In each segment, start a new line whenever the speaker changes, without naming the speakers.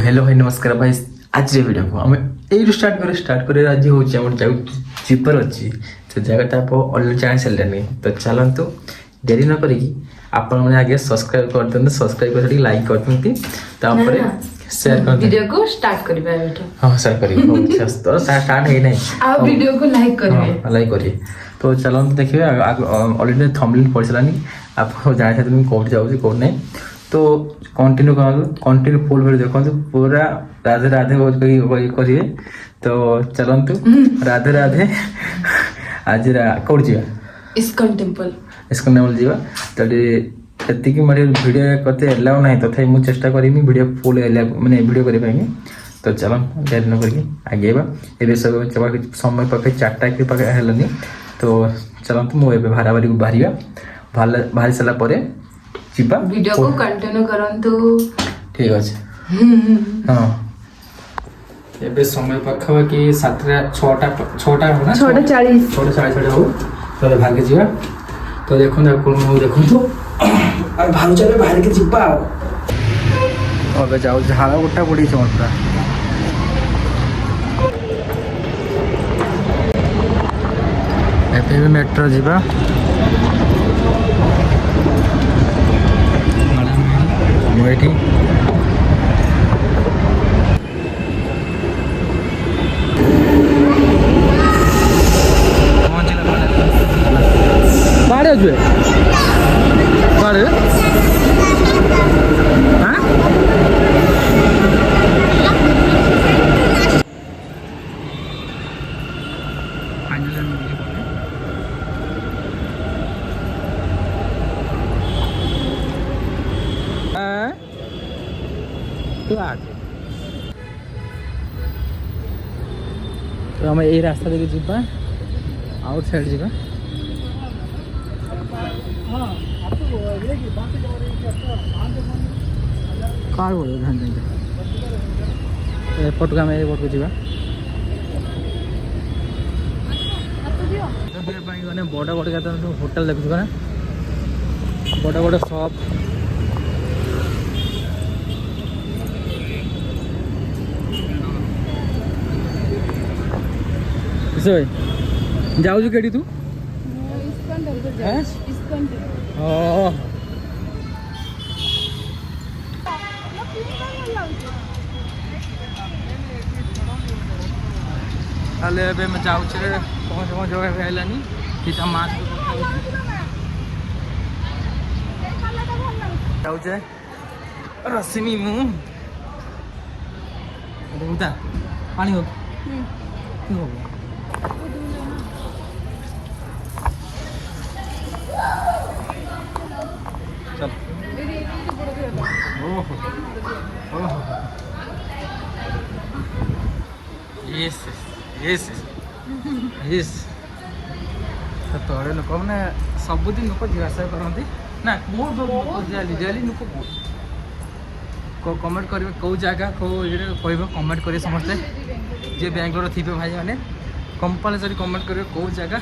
Hello भाई नमस्कार भाई आज वीडियो को आम यू स्टार्ट कर आज हूँ जीपर अच्छी तो जगह आप अलरेडी जानी सारे तो चलतु डेरी न करी आपण मैंने आगे सब्सक्राइब कर दिखाते सब्सक्राइब कर लाइक कर दिखाते शेयर कर
वीडियो को स्टार्ट करिबा
हाँ शेयर करिए तो स्टार्ट है नहीं
आ वीडियो को लाइक करिए
लाइक करिए तो चलते देखिए ऑलरेडी थंबनेल पड़ सारानी आप जानी सकते कौट जाऊँगी कौट नहीं तो कंटिन्यू कंटिन्यू फुल वीडियो देखो पूरा राधे राधे करिए तो चलतु राधे राधे आज कौट जा
इस्कॉन टेम्पल
जावा तो एतिक मेरे वीडियो करते एलाउ ना तथा मुझे चेष्टा करी वीडियो फुल माने वीडियो कर पाएंगे तो चलो डेरी न करके आगेबा ये सब समय पाखे 4टा के पाखे हेलानी तो चलतु मुझे भारा बारी बाहर बाहरी सारा पर जीवा
वीडियो को कंटिन्यू करंतु
ठीक अच्छे हाँ ये समय पाखापाखि 6टा हो ना 6:40 हो तो भागे जीवा तो देखो देखो बाहर चले बाहर के जीवा अब जाओ झाड़ा गोटा पड़ी मोर पूरा एपे मेट्रो जीवा मुझे बाड़े अच्छे बाड़े हाँ तो आम यही रास्ता देखे जीवा आउट साइड जीवा कार बोलो ध्यान एयरपोर्ट को आम एयरपोर्ट को जीवा बड़ बड़ होटेल देखु ना बड़ बड़ शॉप जाऊ केटी तू मैं जाऊँ कौन जगह हेलानी जाऊे रश्मि मुझा पानी हो चल यस यस यस तले लोक मैंने सबुदिन लोक जीवासा करती ना बहुत डेली लोक बहुत कमेंट करेंगे कौ जगह कौ कह कमेंट करेंगे समस्ते जे बेंगलोर थे भाई मैंने कंपलसरी कमेंट करेंगे कौ जगह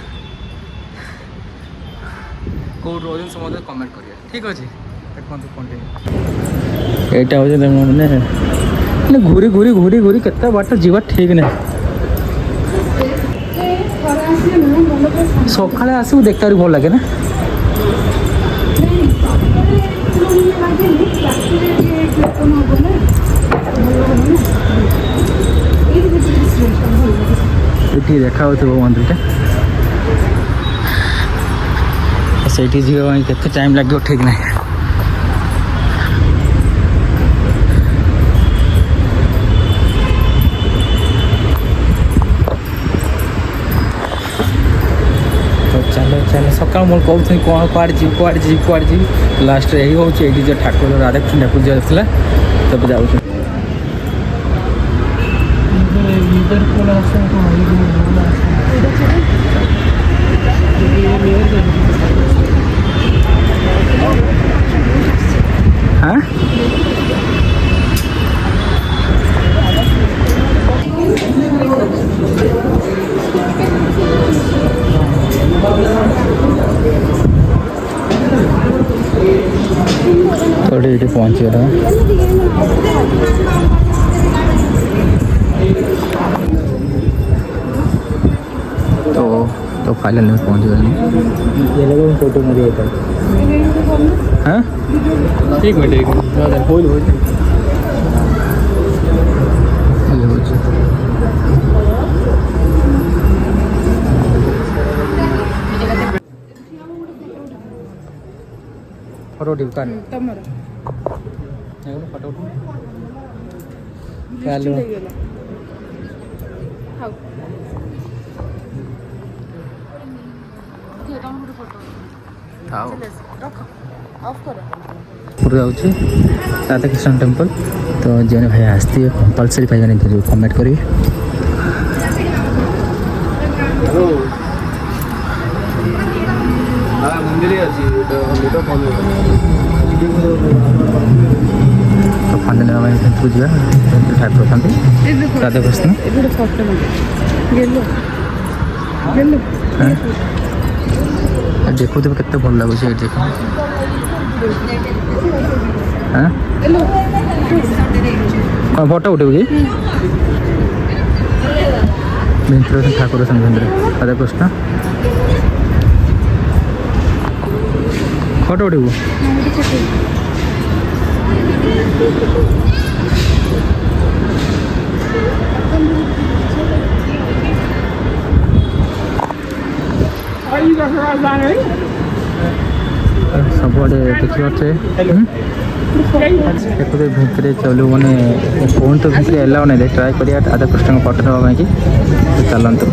कौ रोज समस्त कमेंट करेंगे ठीक अच्छे देखो कंटिन्यू यहाँ हूँ घूरी घूरी घूरी घूरी केते बाट जीवा ठीक नहीं सकाଳେ आसू देखता भल लगे ना ये देखा मंदिर से केते टाइम लगे ठीक नहीं सकाल मोर कहते कौन कुआड़े जी लास्ट यही हूँ जो ठाकुर राधाकृष्ण ठाकुर जी आसला तब जाऊँ हाँ थोड़े पहुँच गया तो फाइनल में पहुँच गए। ये लोगों फोटो मेरी है हाँ एक मिनट हो फोटो उठी कर फोटो उठ चलो जाऊँ राधाकृष्ण टेम्पल तो जो भाई आसती कंपलसरी भाई जो कमेंट करी तो फाइनल को जा ठाकुर था राधाकृष्ण देखो तो केते भल लगुच देख हाँ कौन फोटो उठे कि भितर ठाकुर भितर राधाकृष्ण फोटो उठू सबुआड़े देखिए भितर चलू मैंने फोन तो भितर एलाउ नहीं ट्राए करिया राधाकृष्ण फोटो देवा कि चलतु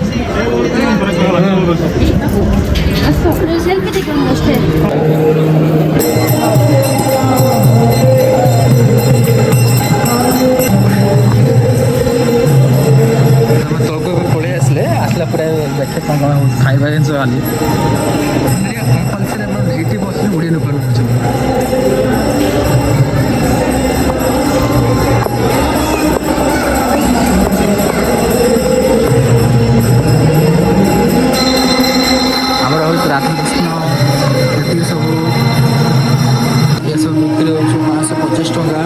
तलको पड़े आसले आसला पूरा देखे कौन कौन खाଇବା ଜିନିଷ खाली ये बस उड़ी न आमर हूँ राधाकृष्ण ये सब बिक्री हो 550 टका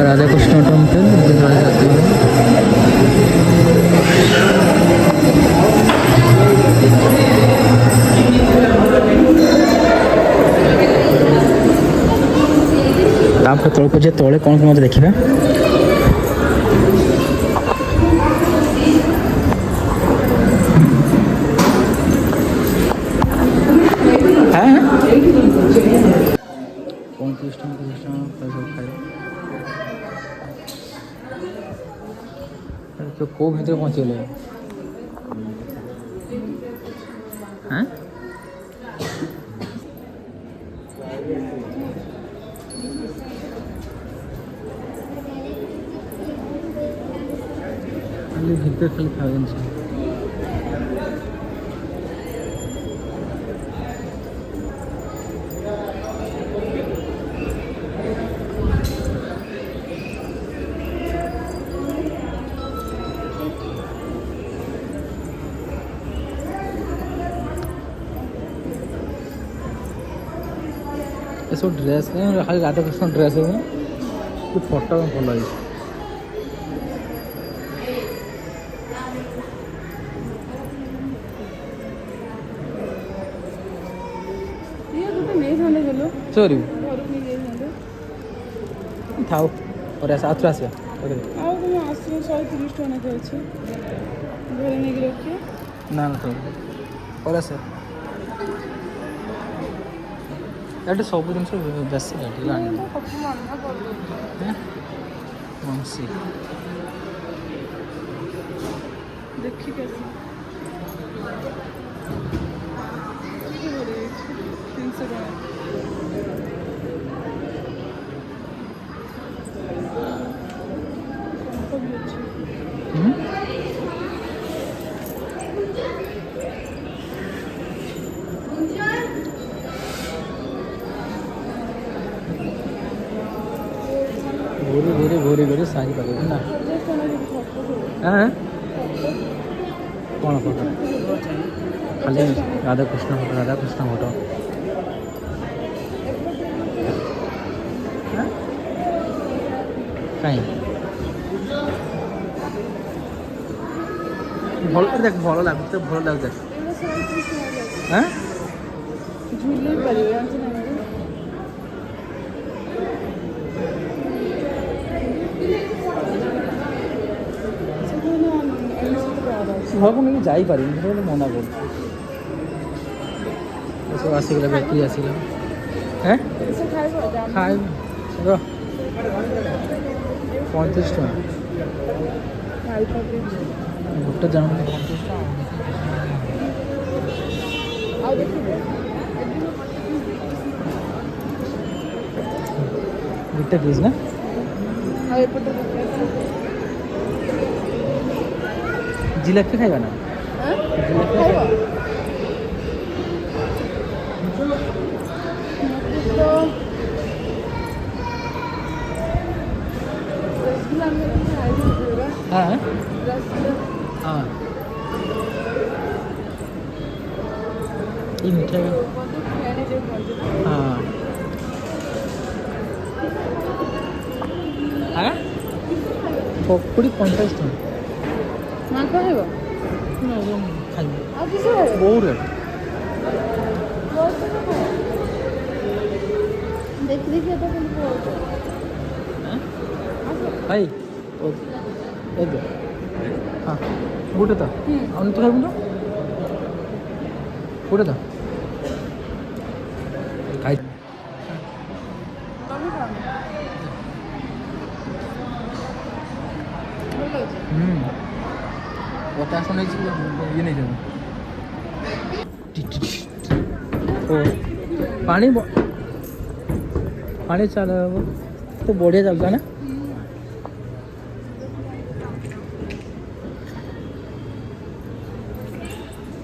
राधाकृष्ण टेम्पल जाती है आप तौक जे तले कौन कौन मत देखा तो को भीतर पहुँचले हाँ खाली भीतर खाली खावा सब ड्रेस खाली राधाकृष्ण ड्रेस है फोटो भल लगे सॉरी थाओ और ऐसा आथुर आसिया ना ना तो और ऐसा ये सब जिन बेस
देखी कैसे 300
घोरी घोरी सारी पकड़ ना हाँ କ'ଣ ଫଟୋ ଖାଲି ରାଧାକୃଷ୍ଣ ଫଟୋ କାହିଁ ଭଲ ଦେଖ ଭଲ ଲାଗୁଛି ଭଲ ଲାଗୁଛି ହାଁ
ଝୁଲେଇ ପାରିବେ ଜାଣିଛୁ ନା ଏମିତି?
ଘରକୁ ନେଇକି ଯାଇପାରିବିନି ସେଟା ଗୋଟେ ମନା କରୁଛି ଏସବୁ ଆସିଗଲା ବ୍ୟକ୍ତି ଆସିଲା ହେଁ
ସେ ଖାଇବ
ଖାଇବି ର 35 ଟଙ୍କା ଗୋଟେ ଜାମୁ 35 ଟଙ୍କା
ଆଉ ଦେଖିବେ
ଗୋଟେ ପିସ୍ ନା
ଆଉ ଏପଟେ
ଜିଲାପି ଖାଇବା ନା ଜିଲାପି
ଖାଇବ रसगुल्ला में
हाँ
रसगुल्ला
हाँ ये मीठा है हाँ हाँ पकड़ी 50 टଙ୍କା
माँ खाइब
खाइबे
ଆଉ କିସ ଖାଇବ
ବହୁ ରେଟ୍
ଦେଖି ଦେଖି ଏଟା କେମିତି ପଡୁଛି
ଭାଇ ଏବେ ହଁ ଗୋଟେ ତ ଆଉ ତ ଖାଇବୁ ନା ଗୋଟେ ତ ଖାଇ
ତମେ ଖାଅ ଭଲ ଲାଗୁଛି
50 ନେଇଛି ଇଏ ନେଇଯାଉ ଓ ପାଣି ପାଣି ଚାଲ ତ ବଢ଼ିଆ ଚାଲୁଛି ନା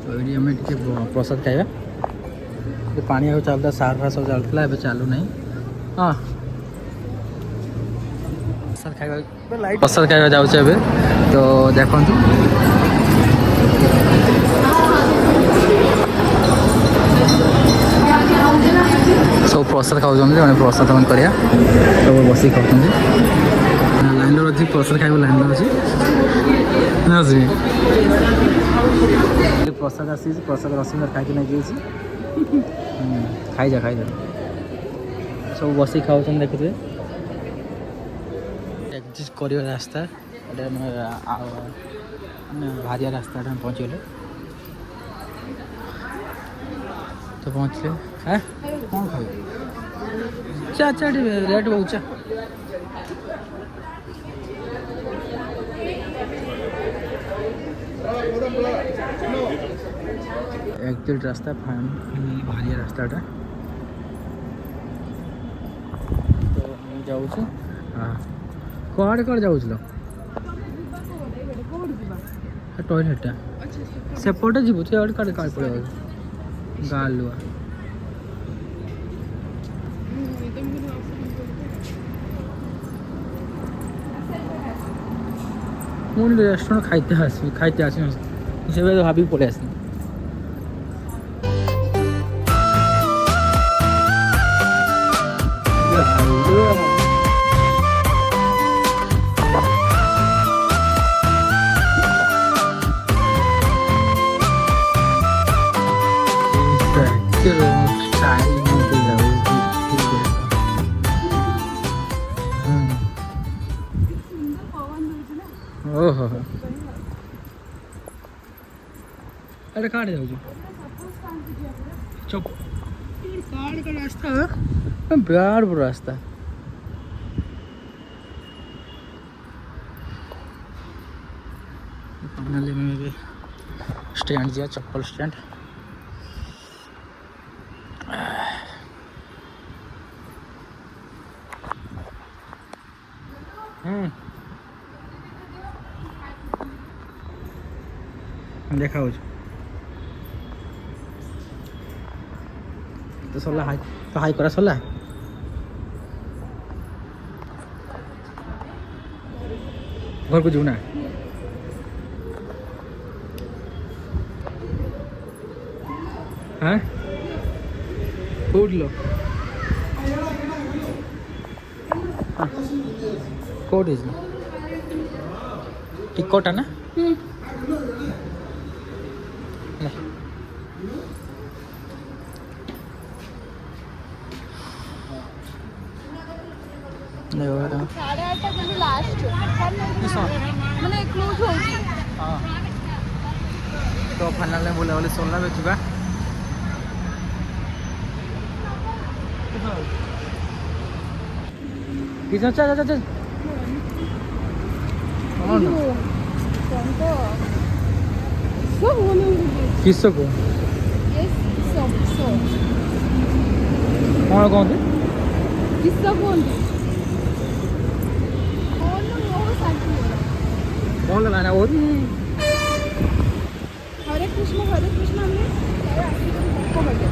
ତ ଏଇଠି ଆମେ ଟିକେ ପ୍ରସାଦ ଖାଇବା ପାଣି ଆଉ ଚାଲୁଥିଲା ସାର ଫାର ସବୁ ଚାଲୁଥିଲା ଏବେ ଚାଲୁନାହିଁ ହଁ ପ୍ରସାଦ ଖାଇବା ଯାଉଛି ଏବେ ତ ଦେଖନ୍ତୁ ସବୁ ପ୍ରସାଦ ଖାଉଛନ୍ତି ଜଣେ ପ୍ରସାଦ କରିବା ସବୁ ବସିକି ଖାଉଛନ୍ତି ଲାଇନ୍ରେ ଅଛି ପ୍ରସାଦ ଖାଇବ ଲାଇନ୍ରେ ଅଛି ପ୍ରସାଦ ଆସିଛି ପ୍ରସାଦ ରସଗୋଲା ଖାଇକି ନେଇଯାଇଛି ଖାଇଯା ସବୁ ବସିକି ଖାଉଛନ୍ତି ଦେଖୁଥିବେ ଏକ୍ଜିଷ୍ଟ କରିବା ରାସ୍ତା ଏଇଟା ମାନେ ବାହାରିଆ ରାସ୍ତାଟା ଆମେ ପହଞ୍ଚିଗଲେ ତ ପହଞ୍ଚିଲେ ହଁ କ'ଣ ଖାଇବେ ଚା ଟିକେ ରେଟ୍ ବହୁତ ଚା ଏକ୍ଜିଟ୍ ରାସ୍ତା ବାହାରିଆ ରାସ୍ତାଟା ତ ମୁଁ ଯାଉଛି ହଁ କୁଆଡ଼େ ଯାଉଥିଲ ଟଏଲେଟ୍ଟା ସେପଟେ ଯିବୁ ତୁ ଏଆଡ଼େ କାଳେ ପଳେଇବ ଗାଁ ଲୁଆ ମୁଁ ରେଷ୍ଟୁରାଣ୍ଟ ଖାଇତେ ଆସିନି ସେବେ ଭାବିକି ପଳେଇ ଆସିନି ଓହୋ ଏଇଟା କାଟେ ଯାଉଛି ଚପ କାଟେ ରାସ୍ତା ବିରାଟ ବଡ଼ ରାସ୍ତା फाइनली मैं भी स्टैंड दिया चप्पल स्टैंड देखा हो तो सरला हाई तो हाई करा सरला घर को जीवना हाँ food low code is Tikota ना नहीं होगा
8:30 ମାନେ ଲାଷ୍ଟ ମାନେ କ୍ଲୋଜ୍ ହଉଛି
हाँ तो फाइनल में बोला बोले सोलना में चुका कितना चल चल चल कौन
ତ ସବୁ ବନେଇବୁ
किसको को
ସବୁ
कौन कौन थे
କିସ କୁହନ୍ତି କଣ ମୋ ସାଥି
कौन लगाना वो
ହରେ କୃଷ୍ଣ ଆମେ କହିଲେ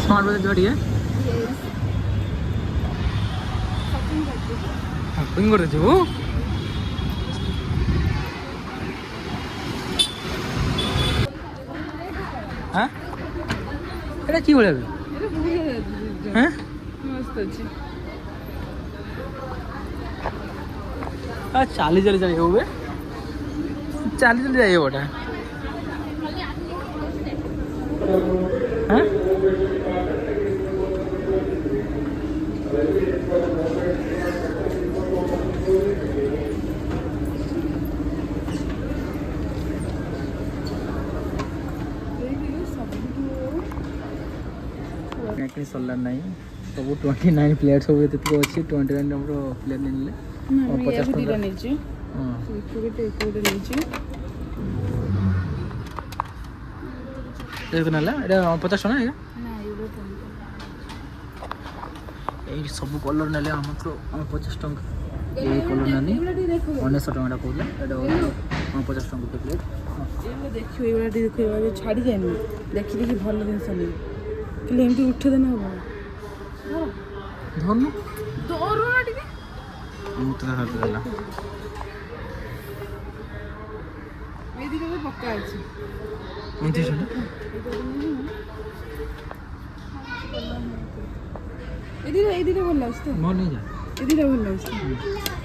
स्मार्ट बजे जोड़ी है पिंग कर दे वो हाँ एटा की बोले अभी हैं
मस्त ଅଛି
चाली चली चली हुए चाली चली जाइए बोटा हैं ନେକ୍ସଟ ସରିଲା ନାହିଁ ସବୁ 29 ପ୍ଲେଟ୍ ସବୁ ଯେତିକି ଅଛି 29 ନମ୍ବର ପ୍ଲେଟ୍ ନେଲେ 50 ଟଙ୍କା
ନେଇଛି
ହଁ
ଗୋଟେ ନେଇଛି
ଏଇଟା ନେଲା ଏଇଟା 50 ଟଙ୍କା ଏଇଟା
ନା ଏଇଟା
ଏଇ ସବୁ କଲର୍ ନେଲେ ମାତ୍ର 50 ଟଙ୍କା ଏଇ କଲର୍ ନାନି 1900 ଟଙ୍କାଟା କହୁଥିଲା ଏଇଟା 50 ଟଙ୍କା ପ୍ଲେଟ୍
ଏଇଗୁଡ଼ା ଦେଖିବ ଏଇଗୁଡ଼ା ଟିକେ ଦେଖିବ ଏବେ ଛାଡ଼ିଯାଏନି ଦେଖି ଦେଖି ଭଲ ଜିନିଷ ନେଇ ହେଲେ ଏମିତି ଉଠେଇଦେଲେ ହବ
ଧରୁନୁ
ଦରୁଣା ଟିକେ
ମୁଁ ତ ଧରିଦେଲା
ଏଇ ଦିଟା ପକ୍କା ଅଛି
29 ଟଙ୍କା
ଏଇ ଦିଟା ଭଲ ଲାଗୁଛି ତ
ମୋର ନେଇଯା
ଏଇ ଦିଟା ଭଲ ଲାଗୁଛି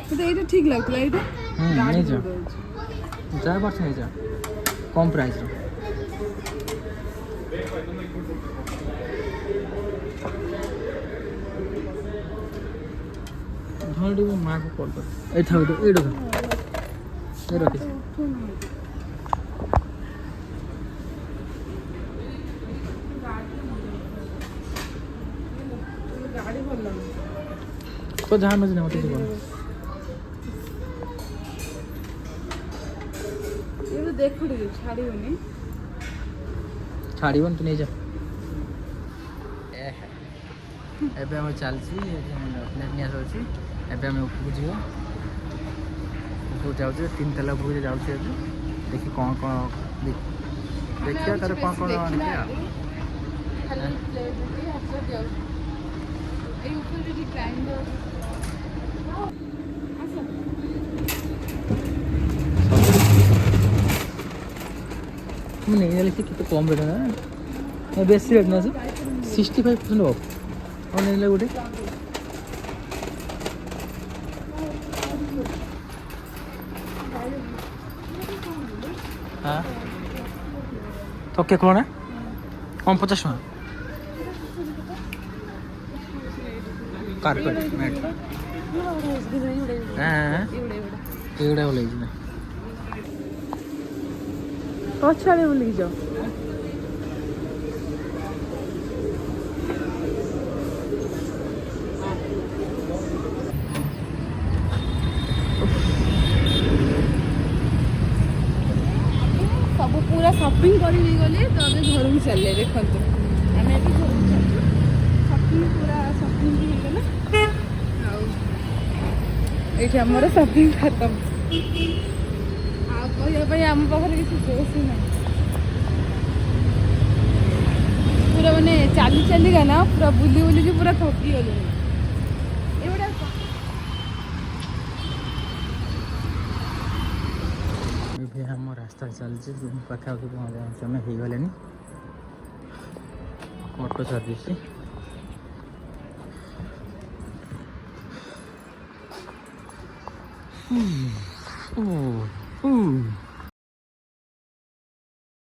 ମୋତେ ଏଇଟା ଠିକ୍ ଲାଗୁଥିଲା ଏଇଟା
ନେଇଯା ଯାହା ପାରୁଛ ନେଇଯା କମ୍ ପ୍ରାଇସ୍ର ଧର ଟିକେ ମାଆକୁ କଲ୍ କର ଏଇଟା ଏଇଟା ଏ ରଖିଛି
ଗାଡ଼ି ଭଲ ଲାଗୁଛି
ତ ଯାହା ନେଉଛି ନା ମୋତେ ଯିବ
ଏଇଟା ଦେଖୁ ଟିକେ ଛାଡ଼ିବନି
ଛାଡ଼ିବନି ତୁ ନେଇଯା ଏବେ ଆମର ଚାଲିଛି ପ୍ଲେଟ୍ ନିଆ ଯାଉଛି ଏବେ ଆମେ ଉପରକୁ ଯିବା ଉପରକୁ ଯାଉଛୁ 3 ତାଲା ଉପରକୁ ଯାଉଛୁ ଏବେ ଦେଖି କ'ଣ କ'ଣ ଦେଖିବା ତାର କ'ଣ କ'ଣ ଆଣିବା
ଏଇ ଉପରେ ଟିକେ ଗ୍ରାଇଣ୍ଡର
ମୁଁ ନେଇଗଲି ସେ କେତେ କମ୍ ରେଟ୍ ନା ବେଶୀ ରେଟ୍ ନା ସେ 65% ଅଫ୍ ଆଉ ନେଇଗଲେ ଗୋଟେ हाँ तो क्या कौन है कौन 50 टଙ୍କା कार्पेट मैट हाँ एगुड़ा बोले ना
ପଛଆଡ଼େ ବୁଲିକି ଯାଅ ସବୁ ପୁରା ସପିଂ କରି ନେଇଗଲେ ତ ଆମେ ଘରକୁ ଚାଲିଲେ ଦେଖନ୍ତୁ ଆମେ ଏବେ ଘରକୁ ଚାଲିଲୁ ସପିଂ ପୁରା ସପିଂ ବି ହେଇଗଲା ଆଉ ଏଇଠି ଆମର ସପିଂ ଖତମ ଆଉ କହିବା ପାଇଁ ଆମ ପାଖରେ କିଛି ଜୋସ୍ ହିଁ ନାହିଁ ପୁରା ମାନେ ଚାଲି ଚାଲିକା ନା ପୁରା ବୁଲି ବୁଲିକି ପୁରା ଥକି ଗଲୁଣି ଏଗୁଡ଼ା
ये आम रास्ता चलती रूम पाखापाखि पहुँचा आम हो गले ऑटो सर्विस